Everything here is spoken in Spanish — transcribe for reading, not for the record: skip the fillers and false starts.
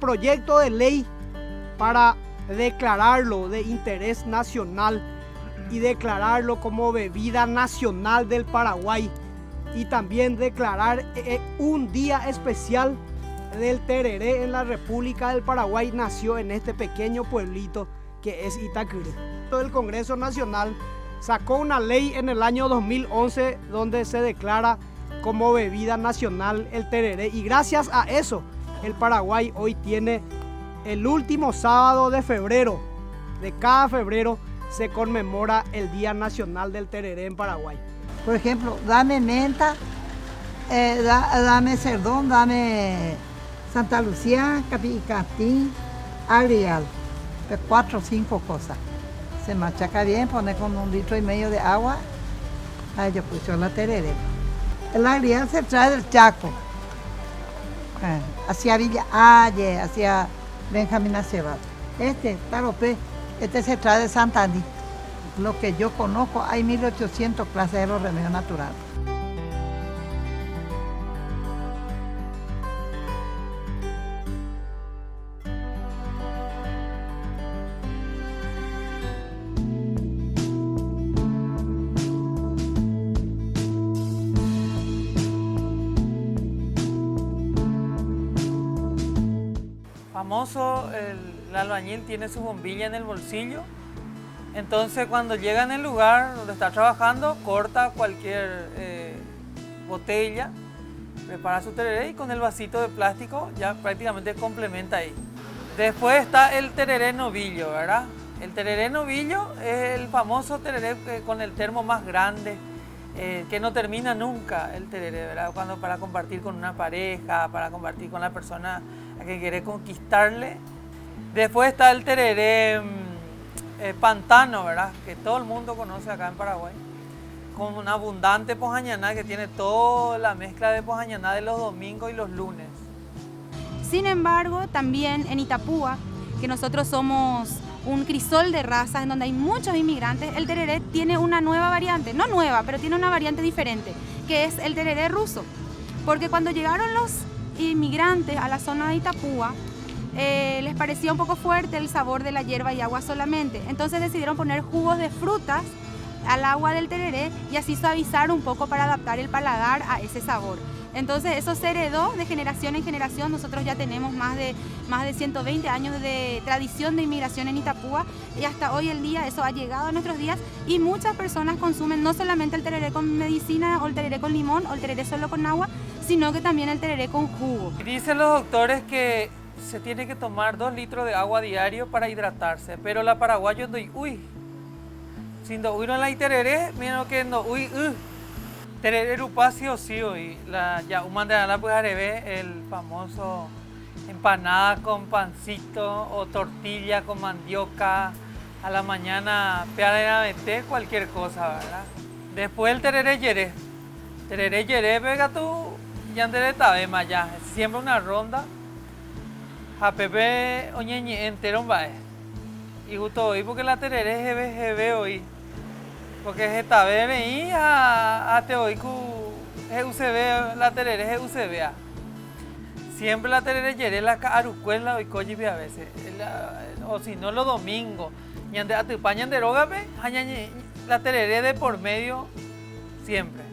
proyecto de ley para declararlo de interés nacional y declararlo como bebida nacional del Paraguay y también declarar un día especial del tereré en la República del Paraguay nació en este pequeño pueblito que es Itacurú. El Congreso Nacional sacó una ley en el año 2011 donde se declara como bebida nacional el tereré y gracias a eso el Paraguay hoy tiene el último sábado de febrero, de cada febrero se conmemora el Día Nacional del Tereré en Paraguay. Por ejemplo, dame menta, dame cerdón, dame Santa Lucía, Capicatí, agrial, 4 o 5 cosas. Se machaca bien, pone con 1,5 litros de agua, ahí yo puse la tereré. El agrial se trae del Chaco, hacia Villa Aye, hacia Benjamín Aceval. Este se trae de Santaní. Lo que yo conozco, hay 1800 clases de los remedios naturales. Famoso, el albañil tiene su bombilla en el bolsillo, entonces cuando llega en el lugar donde está trabajando, corta cualquier botella, prepara su tereré y con el vasito de plástico ya prácticamente complementa ahí. Después está el tereré novillo, ¿verdad? El tereré novillo es el famoso tereré con el termo más grande, que no termina nunca el tereré, ¿verdad? Cuando para compartir con una pareja, para compartir con la persona a que quiere conquistarle. Después está el tereré pantano, ¿verdad? Que todo el mundo conoce acá en Paraguay, con una abundante pojañaná que tiene toda la mezcla de pojañaná de los domingos y los lunes. Sin embargo, también en Itapúa, que nosotros somos un crisol de razas en donde hay muchos inmigrantes, el tereré tiene una nueva variante, no nueva, pero tiene una variante diferente, que es el tereré ruso. Porque cuando llegaron los inmigrantes a la zona de Itapúa, les parecía un poco fuerte el sabor de la hierba y agua solamente. Entonces decidieron poner jugos de frutas al agua del tereré y así suavizar un poco para adaptar el paladar a ese sabor. Entonces eso se heredó de generación en generación. Nosotros ya tenemos más de 120 años de tradición de inmigración en Itapúa y hasta hoy el día eso ha llegado a nuestros días y muchas personas consumen no solamente el tereré con medicina o el tereré con limón o el tereré solo con agua, sino que también el tereré con jugo. Dicen los doctores que se tiene que tomar 2 litros de agua diario para hidratarse, pero la paraguayo no sin do uno la tereré, mira que no tereré rupacio o sí hoy la ya un la pues arebe el famoso empanada con pancito o tortilla con mandioca a la mañana peade cualquier cosa, ¿verdad? Después el tereré yeré pega tú ya de tabema ya siempre una ronda a Pepe oñeñe entero va y justo hoy porque la tereré jebe hoy porque esta vez y a te hoy cu UCB la tereré es UCB siempre la tereré yeré la arucuela hoy coyi a veces o si no los domingos ñande a tu pañan de roga la tereré de por medio siempre.